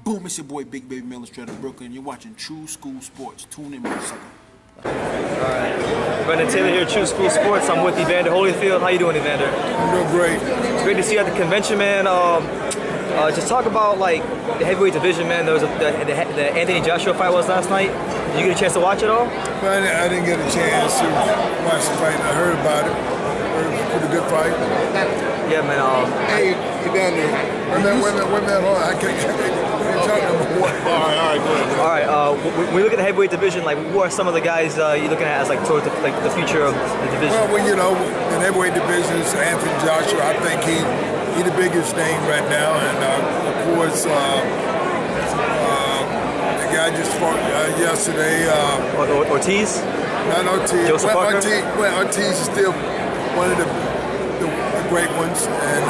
Boom, it's your boy Big Baby Miller straight out of Brooklyn. You're watching True School Sports. Tune in, motherfucker. Alright. Brandon Taylor here, True School Sports. I'm with Evander Holyfield. How you doing, Evander? I'm doing great. It's great to see you at the convention, man. Just talk about like the heavyweight division, man. There was the Anthony Joshua fight was last night. Did you get a chance to watch it all? Well, I didn't get a chance to watch the fight. I heard about it. Heard it was a pretty good fight. Yeah, man. Hey, Evander. Wait a minute, hold on. I can't talk no more. All right, go ahead. All right. When we look at the heavyweight division, like who are some of the guys you're looking at as like towards the future of the division? Well, you know, the heavyweight division is Anthony Joshua. I think he's the biggest name right now, and of course, the guy just fought yesterday. Ortiz? Not Ortiz. Joseph Parker? Ortiz is still one of the great ones, and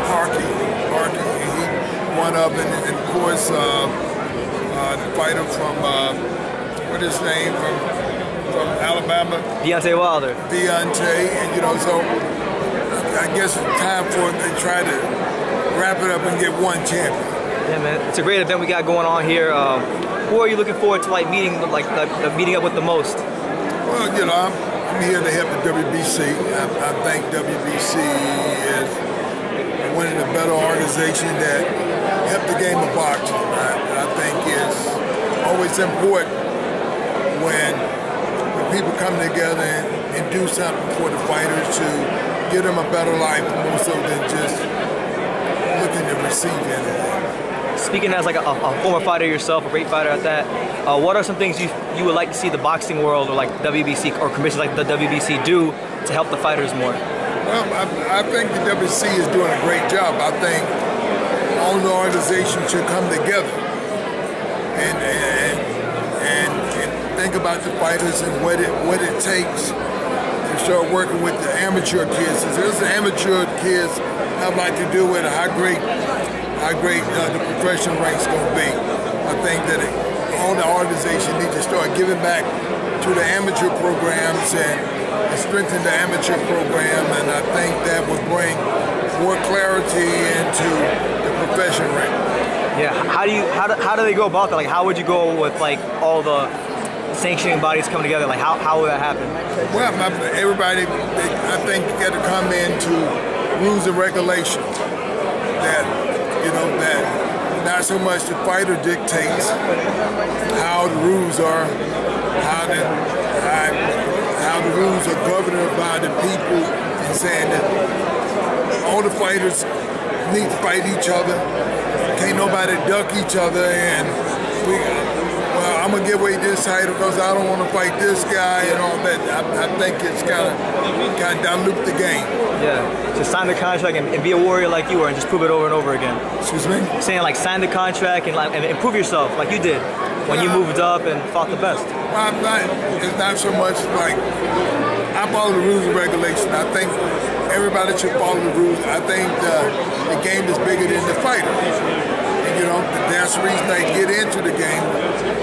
Parky, he one of, and of course the fighter from what is his name from Alabama, Deontay Wilder. Deontay, and you know, so I guess it's time for them to try to wrap it up and get one champion. Yeah, man, it's a great event we got going on here. Who are you looking forward to meeting up with the most? Well, you know, I'm here to help the WBC. I think WBC is one of the better organizations that help the game of boxing. I think it's always important when people come together and do something for the fighters to give them a better life, more so than just looking to receive anything. Speaking as like a former fighter yourself, a great fighter at that, what are some things you would like to see the boxing world or like WBC or commissions like the WBC do to help the fighters more? Well, I think the WBC is doing a great job. I think all the organizations should come together and think about the fighters and what it takes to start working with the amateur kids. There's the amateur kids have like to do with how great the professional rank's going to be. I think that all the organizations need to start giving back to the amateur programs and strengthen the amateur program, and I think that would bring more clarity into the professional rank. Yeah, how do they go about that? Like, how would you go with like all the sanctioning bodies coming together? Like, how would that happen? Well, everybody, I think, got to come into rules and regulations that, you know, that not so much the fighter dictates how the rules are, how the rules are governed by the people, and saying that all the fighters need to fight each other. Can't nobody duck each other, and well, I'm gonna give away this title because I don't want to fight this guy and all that. I think it's kind of dilute the game. Yeah, just sign the contract and be a warrior like you were, and just prove it over and over again. Excuse me? Saying like sign the contract and improve yourself like you did when you moved up and fought the best. Well, it's not so much like I follow the rules and regulations. I think everybody should follow the rules. I think the game is bigger than the fighter. And, you know, that's the reason they get into the game.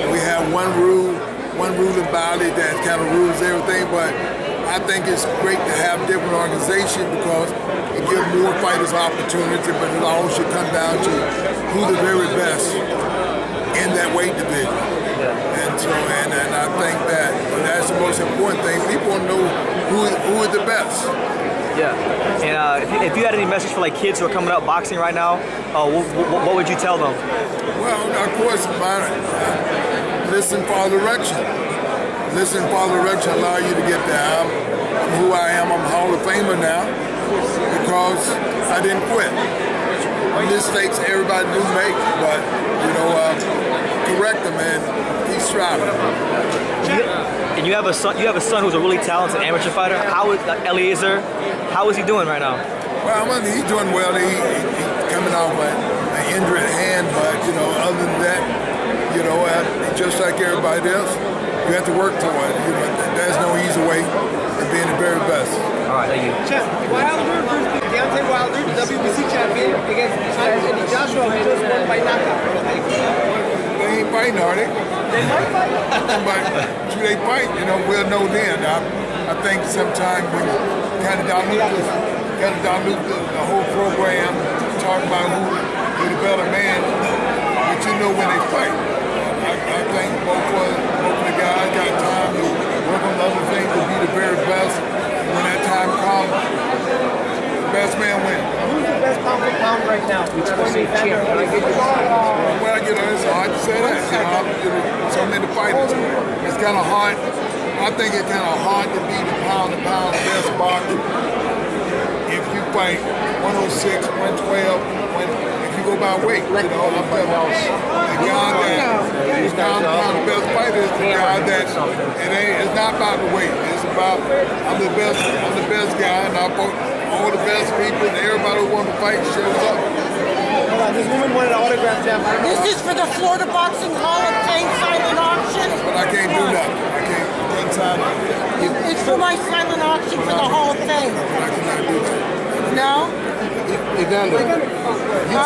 We have one ruling body that kind of rules everything, but I think it's great to have different organizations because it gives more fighters opportunity, but it all should come down to who the very best in that weight division. Yeah. And so, and I think that's the most important thing. People know who is the best. Yeah. And if you had any message for like kids who are coming up boxing right now, what would you tell them? Well, of course, listen, follow direction. Listen, follow direction, allow you to get there. I'm who I am. I'm a Hall of Famer now because I didn't quit. Mistakes everybody do make, but you know, correct them and keep striving. And you have a son. You have a son who's a really talented amateur fighter. How is Eliezer? How is he doing right now? Well, he's doing well. He's coming off an injured hand, but you know, other than that, you know, just like everybody else, you have to work toward it. You know, there's no easy way to being the very best. All right, thank you. Champ, Deontay Wilder, the WBC champion, against Anthony Joshua, who just won by knockout. They ain't fighting, are they? They might fight. But should they fight? You know, we'll know then. I think sometimes when you kind of dilute the whole program, talk about who the better man, know when they fight. I think both of the guys got time to work on other things to be the very best. When that time comes, the best man wins. Who's the best pound for pound right now? Well, It's hard to say that. So many fighters. It's kind of hard. I think it's kind of hard to be the pound-to-pound best boxer if you fight 106, 112, if you go by weight. I'm telling you, the guy who's pound-to-pound the best fighter is the guy that it's not about the weight. It's about I'm the best guy, and I fought all the best people, and everybody who wants to fight shows up. This woman wanted an autograph jam. This is for the Florida Boxing Hall of Fame silent auction. But I can't do nothing. I can't sign it. It's for my silent auction for the Hall of Fame. I cannot do that. No? Evander, you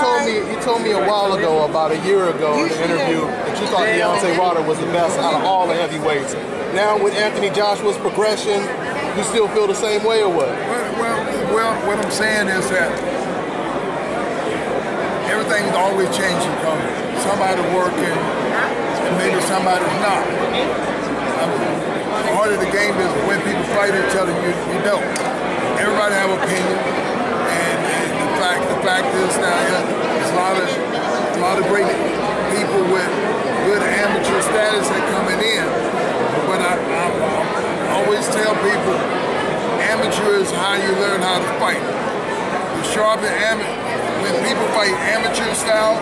told me a while ago, about a year ago in an interview, that you thought Deontay Wilder was the best out of all the heavyweights. Now with Anthony Joshua's progression, you still feel the same way or what? Well, what I'm saying is that everything's always changing. Somebody's working, and maybe somebody's not. Part of the game is when people fight each other, you don't. Everybody have an opinion, and the fact is now there's a lot of great people with good amateur status that coming in. But I always tell people, amateur is how you learn how to fight. The sharp and amateur. When people fight amateur style,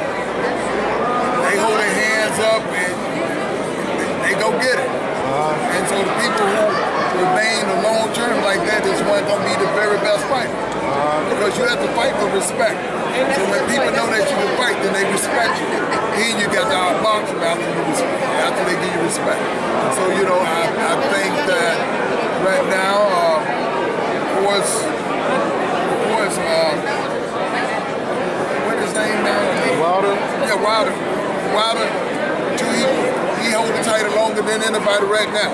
they hold their hands up and they go get it. And so the people who remain the long term like that is one going to be the very best fighter. Because you have to fight for respect. So when people know that you can fight, then they respect you. Then you get the outbox them after they give you respect. So, I think that right now, of course, what is his name now? Wilder? Yeah, Wilder. He holds the title longer than anybody right now.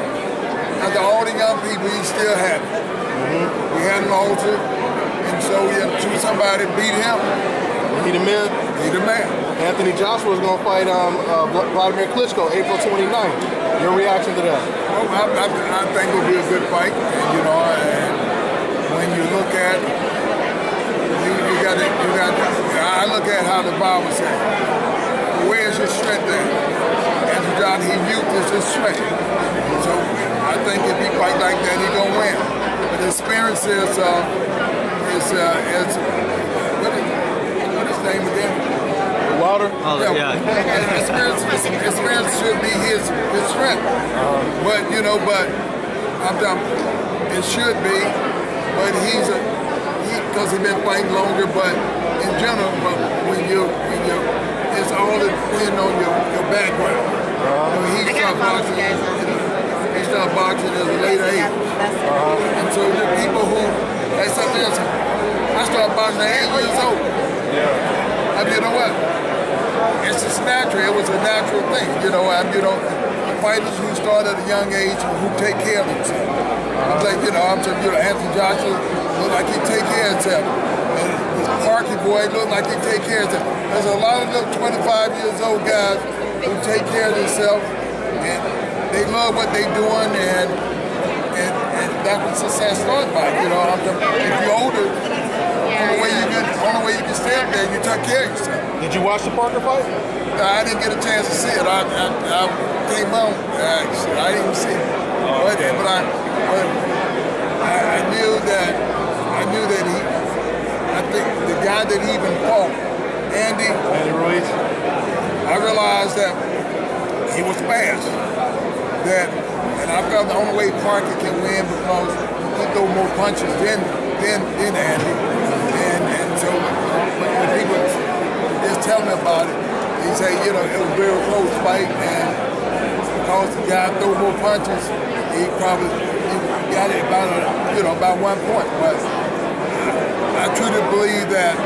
After all the young people, he still have it. We had him altered, and so you have to choose somebody to beat him. He the man? He the man. Anthony Joshua is going to fight Vladimir Klitschko April 29th. Your reaction to that? Well, I think it'll be a good fight. And when you look at, I look at how the Bible says, where's his strength at? Anthony Joshua, he youth is his strength. So I think if he fight like that, he's going to win. But the experience is what is his name again? Wilder? Yeah. Experience should be his strength. But I'm done. It should be. But because he's been fighting longer. But in general, when you it's all depending on your background. He started boxing at a later age. And so the people who like something else, I started boxing at 8 years old. You know what? It's just natural. It was a natural thing. The fighters who start at a young age who take care of themselves. I'm like, Anthony Joshua look like he take care of himself. And this Parky boy look like he take care of himself. There's a lot of little 25 years old guys who take care of themselves, and they love what they're doing, and that's what success starts by. If you're older, the only way you can stay up there, you take care of yourself. Did you watch the Parker fight? No, I didn't get a chance to see it. I came on. I didn't even see it. But I knew that I think the guy that he even fought, Andy Ruiz. I realized that he was fast. And I felt the only way Parker can win because he threw more punches than Andy. And so when people just tell me about it, he say, it was a very close fight, and because the guy threw more punches, he got it about 1 point. But I truly believe that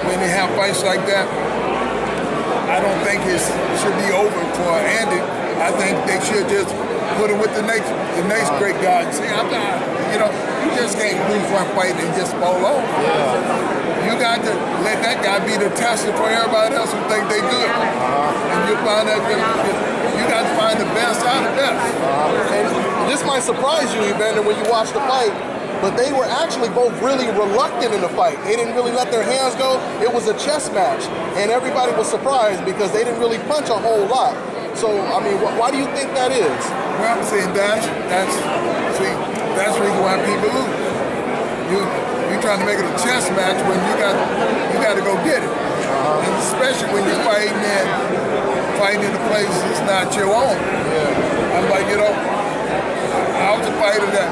when they have fights like that, I don't think it should be over for Andy. I think they should just put him with the next great guy and say, I'm not, You just can't lose one fight and just fall off. You got to let that guy be the tester for everybody else who think they good. And you find that you got to find the best out of best. And this might surprise you, Evander, when you watch the fight, but they were actually both really reluctant in the fight. They didn't really let their hands go. It was a chess match, and everybody was surprised because they didn't really punch a whole lot. So, I mean, why do you think that is? Well, I'm saying that's the reason why people lose. You're trying to make it a chess match when you got to go get it. And especially when you're fighting in a place that's not your own. I'm like, I was a fighter that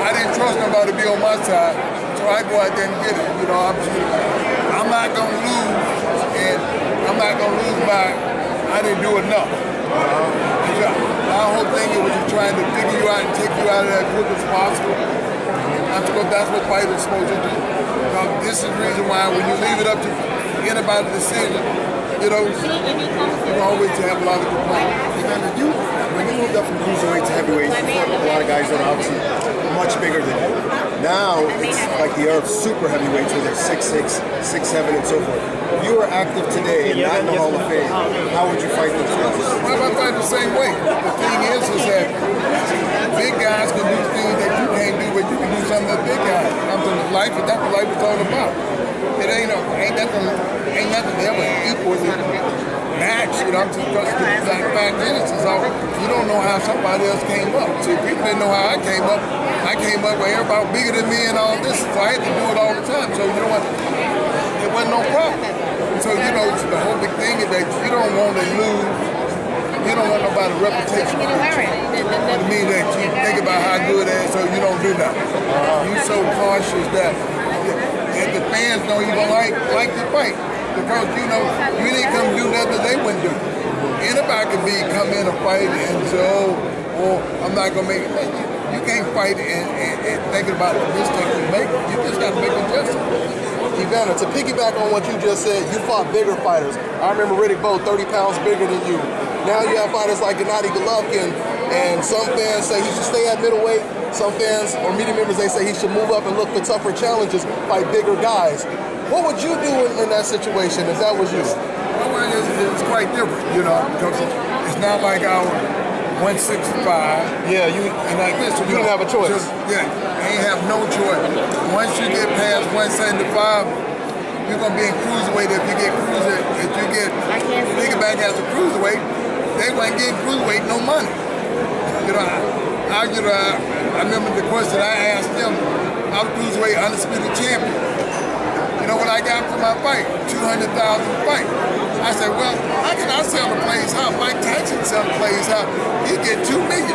I didn't trust nobody to be on my side, so I go out there and get it. I'm not gonna lose, and I'm not gonna lose by I didn't do enough. My whole thing was just trying to figure you out and take you out of that as quick as possible. That's what fighters are supposed to do. This is the reason why when you leave it up to anybody's decision, you always have a lot of complaints. When you moved up from cruiserweight to heavyweight, you fought a lot of guys that are obviously much bigger than you. Now it's like the era of super heavyweights where they're 6'6", 6'7", and so forth. If you were active today and not in the Hall of Fame, how would you fight those guys? Well, I fight the same way. The thing is that big guys can do things that you can't do, but you can do something that big guys. That's what life is all about. It ain't nothing ever equal to match. I'm just the fact is, you don't know how somebody else came up. See, people didn't know how I came up where everybody bigger than me and all this, so I had to do it all the time. So you know what? It wasn't no problem. So the whole big thing is that you don't want to lose. You don't want nobody's reputation to mean that you think about how good it is, so you don't do nothing. You're so cautious that the fans don't even like the fight because you didn't come do nothing they wouldn't do. Anybody can come in and fight and say, I'm not gonna make it. You can't fight and thinking about the mistake you make. You just got to make adjustments. Evander, to piggyback on what you just said, you fought bigger fighters. I remember Riddick Bowe, 30 pounds bigger than you. Now you have fighters like Gennady Golovkin, and some fans say he should stay at middleweight. Some fans or media members, they say he should move up and look for tougher challenges, fight bigger guys. What would you do in that situation if that was you? Well, it's quite different, because it's not like our 165. Yeah, and like this, you didn't have a choice. Ain't have no choice. Once you get past 175, you're gonna be in cruiserweight. If you get piggyback as a cruiserweight, they weren't getting cruiserweight no money. I remember the question I asked them. I was cruiserweight undisputed champion. You know what I got for my fight? $200,000 fight. I said, well, how can I sell the place out? Mike Tyson sell the place out. He get $2 million.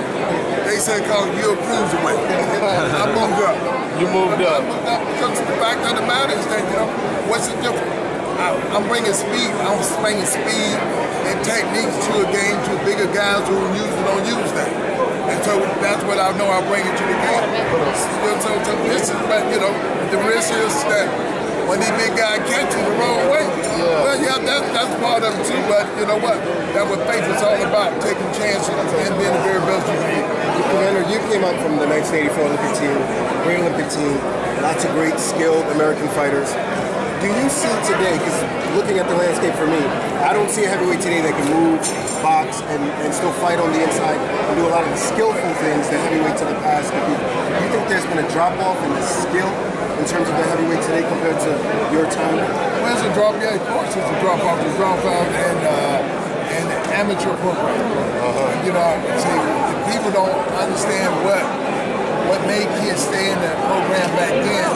They said, cause you're a cruiserweight. I moved up. You moved up. I moved up because the fact of the matter is that, what's the difference? I'm bringing speed. I'm bringing speed and techniques to a game to bigger guys who don't use that. And so that's what I know I bring it to the game. So this is, but the risk is that when these big guys catch you the wrong way, well, that's part of it too. But you know what? That's what faith is all about: taking chances and being the very best you can be. Evander, you came up from the 1984 Olympic team, great Olympic team, lots of great skilled American fighters. Do you see today, because looking at the landscape for me, I don't see a heavyweight today that can move, box, and still fight on the inside and do a lot of the skillful things that heavyweights of the past could do. Do you think there's been a drop-off in the skill in terms of the heavyweight today compared to your time? Well, it's a drop. Yeah, of course it's a drop-off. It's a drop-off and the amateur program. See, people don't understand what made kids stay in that program back then.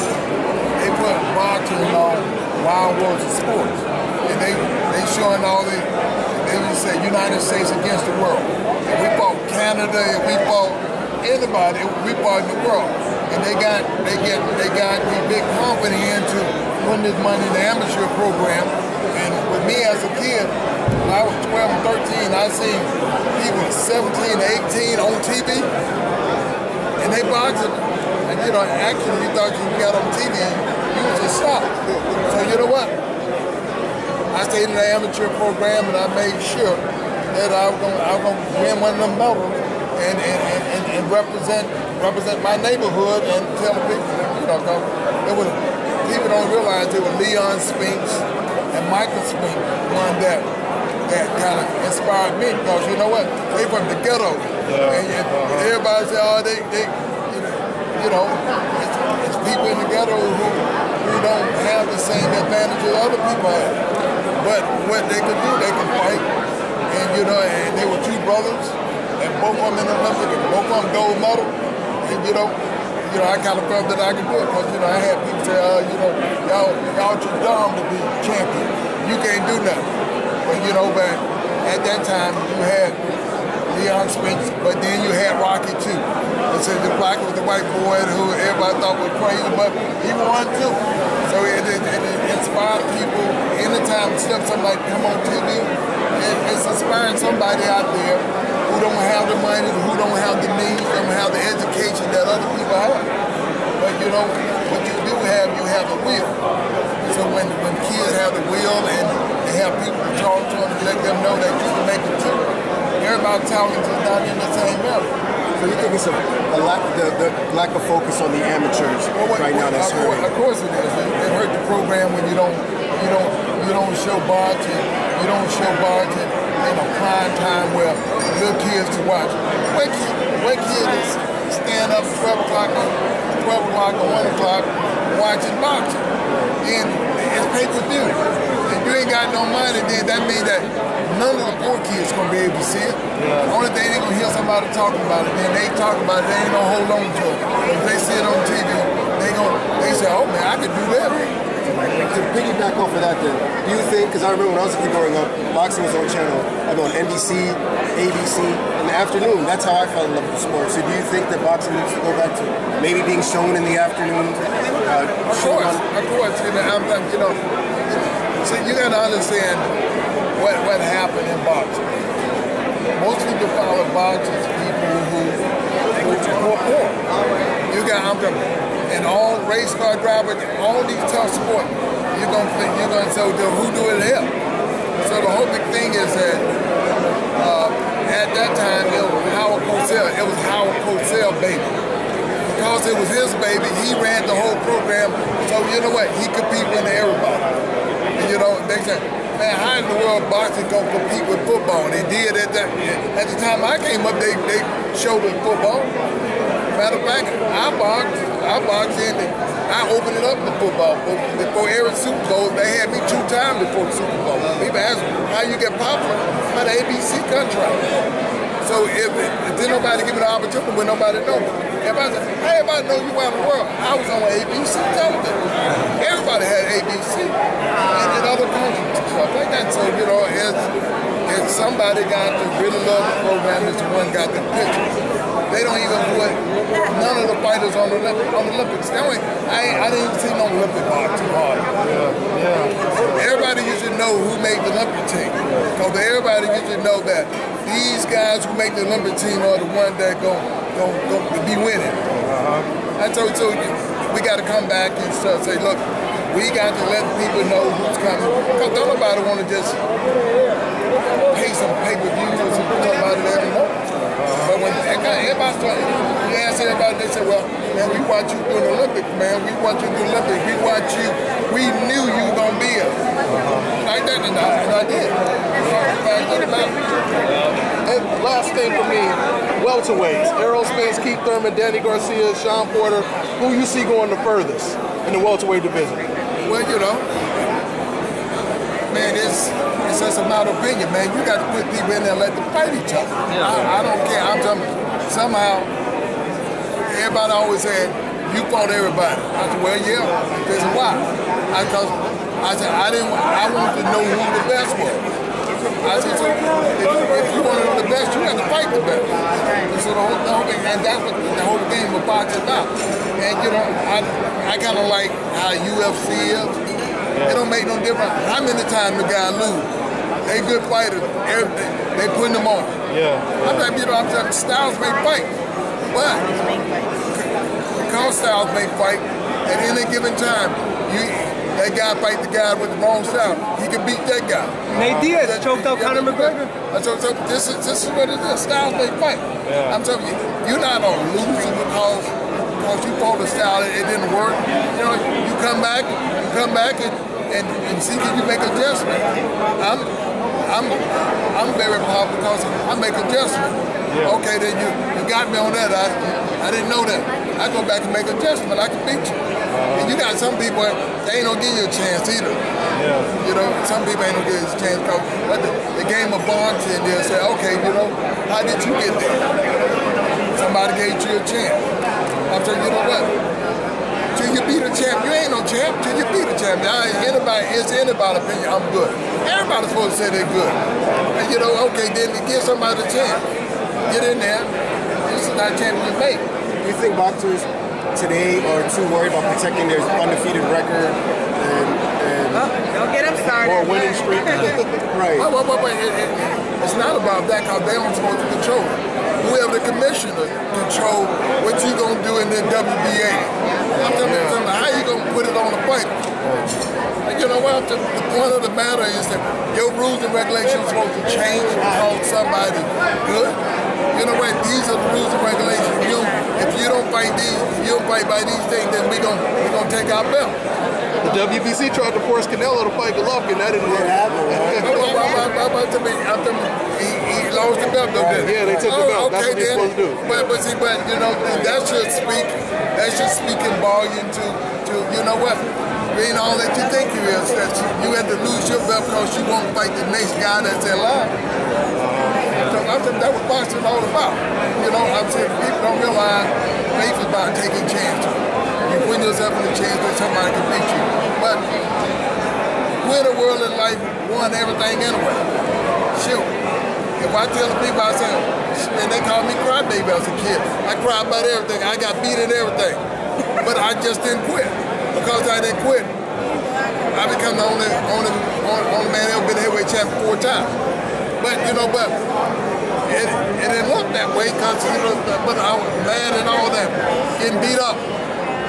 They put boxing on Wild Worlds of Sports. And they showing they just say United States against the world. And we fought Canada and we fought anybody, we fought in the world. And they got the big company into putting this money in the amateur program. And with me as a kid, when I was 12 and 13, I seen people 17 to 18 on TV. And they boxed. And actually you thought you got on TV and you was just stopped. So you know what? I stayed in the amateur program and I made sure that I was gonna win one of them medals and represent my neighborhood and tell people, you know, it was, people don't realize it was Leon Spinks and Michael Spinks, one that kind of inspired me, because you know what, they from the ghetto, and everybody say, oh, they you know, it's people in the ghetto who don't have the same advantages other people have, but what they could do, they could fight, and you know, and they were two brothers, and both of them in the Olympic, and both of them gold medal, and you know, I kind of felt that I could do it, because you know, I had people say, you know, y'all too dumb to be champion, you can't do nothing. But you know, but at that time you had Leon Spinks, but then you had Rocky too. And so the black was the white boy who everybody thought was crazy, but he won too. So it inspired people anytime somebody come on TV. It's inspiring somebody out there who don't have the money, who don't have the means, don't have the education that other people have. But you know, what you do have, you have a will. So when kids have the will and they have people to talk to them and let them know that you can make it too, everybody's talking to not in the same level. So you think it's a lack, the lack of focus on the amateurs right now that's hurting? Of course it is. It hurt the program when you don't show boxing. You don't show boxing in a prime time where little kids to watch. What kid is stand up 12 o'clock or 1 o'clock watching boxing? And it's pay-per-view. If you ain't got no money, then that means that none of the poor kids gonna be able to see it. The only thing they gonna hear somebody talking about it, then they talk about it, they ain't gonna hold on to it. If they see it on TV, they say, oh man, I could do that. To piggyback off of that then, do you think, because I remember when I was a kid growing up, boxing was on channel, on NBC, ABC, in the afternoon, that's how I fell in love with the sport. So do you think that boxing needs to go back to maybe being shown in the afternoon? Of course. You know, see, you gotta understand what happened in boxing. Most people follow boxing as people who are poor. You got, and all race car drivers, all these tough sports, you're gonna say, who do it help? So the whole big thing is that at that time it was Howard Cosell. It was Howard Cosell baby. Because it was his baby, he ran the whole program. So you know what? He competed with everybody. And, you know, they said, man, how in the world boxing gonna compete with football? And they did at the time I came up, they showed us football. Matter of fact, I boxed in and I opened it up to football. Before every Super Bowl, they had me 2 times before the Super Bowl. People ask me how you get popular by the ABC contract. So if didn't nobody give me the opportunity when nobody know me. Everybody said, hey, everybody know you around the world. I was on ABC television. Everybody had ABC and in other countries and stuff like that. So, you know, if somebody got to really love the program, it's the one got the picture. They don't even put none of the fighters on the Olympics. I didn't even see no Olympic boxing hard. Everybody used to know who made the Olympic team. Because everybody used to know that these guys who make the Olympic team are the ones that go be winning. And so we got to come back and say, look, we got to let people know who's coming. Because don't nobody want to just pay some pay-per-views or somebody they don't know. But when everybody started, you ask everybody, they say, well, man, we watch you do the Olympics, man. We watch you do the Olympics. We watch you. We knew you were going to be here. Like that, and I did. And last thing for me, welterweights. Errol Spence, Keith Thurman, Danny Garcia, Sean Porter. Who you see going the furthest in the welterweight division? Well, you know, man, it's just a matter of opinion, man. You got to put people in there and let them fight each other. I don't care. I'm telling you, somehow, everybody always said, you fought everybody. I said, well, yeah. This is why. I said, I wanted to know who the best was. I said, so if you want to know the best, you have to fight the best. And so the whole thing, and that's what the whole game of boxing about. And you know, I kind of like how UFC is. It don't make no difference how many times the guy lose. They good fighters. They putting them on. I'm saying styles may fight, but because styles may fight, at any given time, that guy fight the guy with the wrong style, he can beat that guy. Nate Diaz choked out Conor McGregor. So this is what it is. Styles make fight. Yeah. I'm telling you, you're not on losing because you fought a style it didn't work. You know, you come back and see can you make adjustment. I'm very proud because I make adjustment. Yeah. Okay, then you got me on that. I didn't know that. I go back and make adjustment. I can beat you. And you got some people, they ain't gonna give you a chance either. Yeah. You know, some people ain't gonna give you a chance because the game of bonds and they'll say, okay, you know, how did you get there? Somebody gave you a chance. I'm saying, you know what? Till you beat a champ, you ain't no champ. Till you beat a champ. Now, it's anybody's opinion, I'm good. Everybody's supposed to say they're good. And you know, okay, then give somebody a chance. Get in there. This is not a champion you make. Do you think boxers today are too worried about protecting their undefeated record and don't get them started. or winning streak? Right. It's not about that because they don't supposed to control it. Whoever the commissioner control what you gonna do in the WBA. I'm telling you, how you gonna put it on the fight? You know what? The point of the matter is that your rules and regulations are supposed to change because somebody good. You know what? These are the rules and regulations. If you don't fight these, if you don't fight by these things, then we gonna take our belt. The WBC tried to force Canelo to fight Golovkin. That didn't work. He lost the belt, though. Yeah, they took the belt. That's what they're supposed to do. But you know, that should speak in volume to you know what? You ain't all that you think you is. That you had to lose your belt because you won't fight the next guy that's in line. I think that was boxing all about. You know, I'm saying people don't realize faith is about taking chances. You put yourself in a chance that somebody can beat you. But we're in a world in life won everything anyway. Shoot. If I tell the people, I say, and they call me crybaby as a kid. I cried about everything. I got beat at everything. But I just didn't quit. Because I didn't quit, I become the only man ever been heavyweight champion 4 times. But you know, it didn't look that way because you know, but I was mad and all that, getting beat up.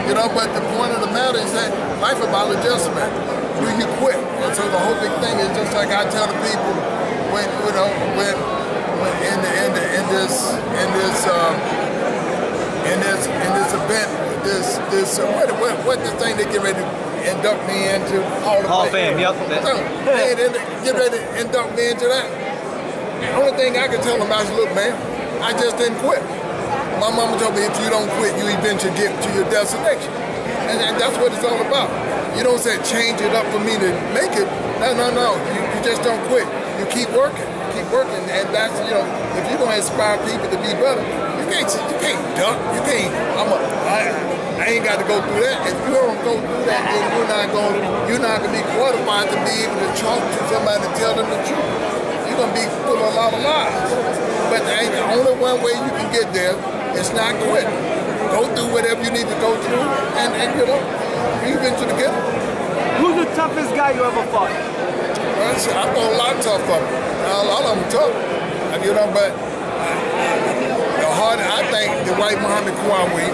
You know, but the point of the matter is that life about adjustment. Do you quit? And so the whole big thing is just like I tell the people when you know when in this event. What this thing they get ready to induct me into Hall of Fame, yep. So, they get ready to induct me into that. The only thing I can tell them about is, look, man, I just didn't quit. My mama told me if you don't quit, you eventually get to your destination. And that's what it's all about. You don't say change it up for me to make it. No. You just don't quit. You keep working. And that's, you know, if you're going to inspire people to be better, you can't duck. I ain't got to go through that. If you don't go through that, then you're not going to be qualified to be able to talk to somebody and tell them the truth. You're going to be full of a lot of lies. But there ain't only one way you can get there. It's not quit. Go through whatever you need to go through, and you know, you eventually get it. Who's the toughest guy you ever fought? Well, I fought a lot of tough of them. A lot of them tough. You know, but the hard, I think the white Muhammad Kwawi.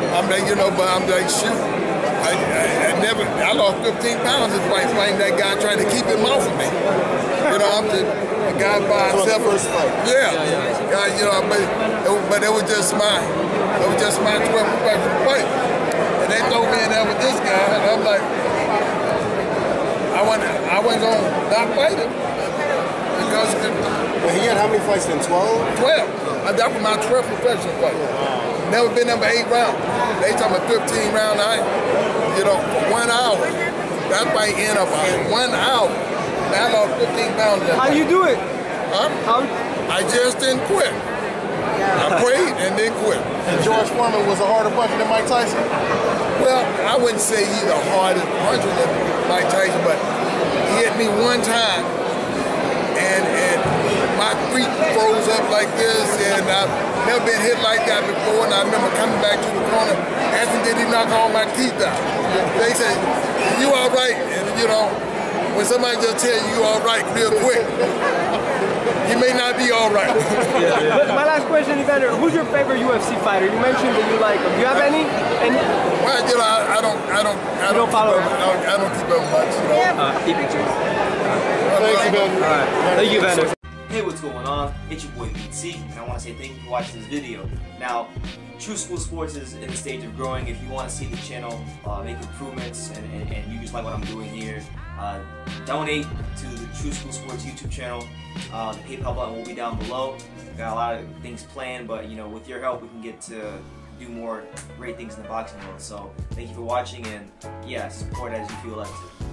I'm like, you know, but I'm like, shoot. I lost 15 pounds as white fighting that guy trying to keep him off of me. You know, I'm just a guy by himself. Yeah. You know, but it was just my 12th professional fight. And they throw me in there with this guy, and I'm like, I wasn't going to not fight him. Because he had how many fights then? 12? 12. That was my 12th professional fight. Never been number 8 round. They talking about 15 round night. You know, for 1 hour. That fight ended up in 1 hour. Now I lost 15 pounds. How you do it? Huh? I just didn't quit. I prayed and then quit. And George Foreman was a harder puncher than Mike Tyson? Well, I wouldn't say he's the hardest puncher than Mike Tyson, but he hit me one time. And my feet froze up like this, and I've never been hit like that before. And I remember coming back to the corner, asking did he knock all my teeth out. They said, you all right? And you know, when somebody just tell you all right real quick, he may not be all right. But my last question, Evander, who's your favorite UFC fighter? You mentioned that you like him. Do you have any? Well, you know, I don't follow. I don't keep up much. You know. Thanks, Evander. All right. Thank you, Evander. Hey, what's going on? It's your boy BC, and I want to say thank you for watching this video. Now, True School Sports is in the stage of growing. If you want to see the channel make improvements and you just like what I'm doing here, donate to the True School Sports YouTube channel. The PayPal button will be down below. Got a lot of things planned, but you know, with your help, we can get to do more great things in the boxing world. So, thank you for watching, and yeah, support as you feel like to.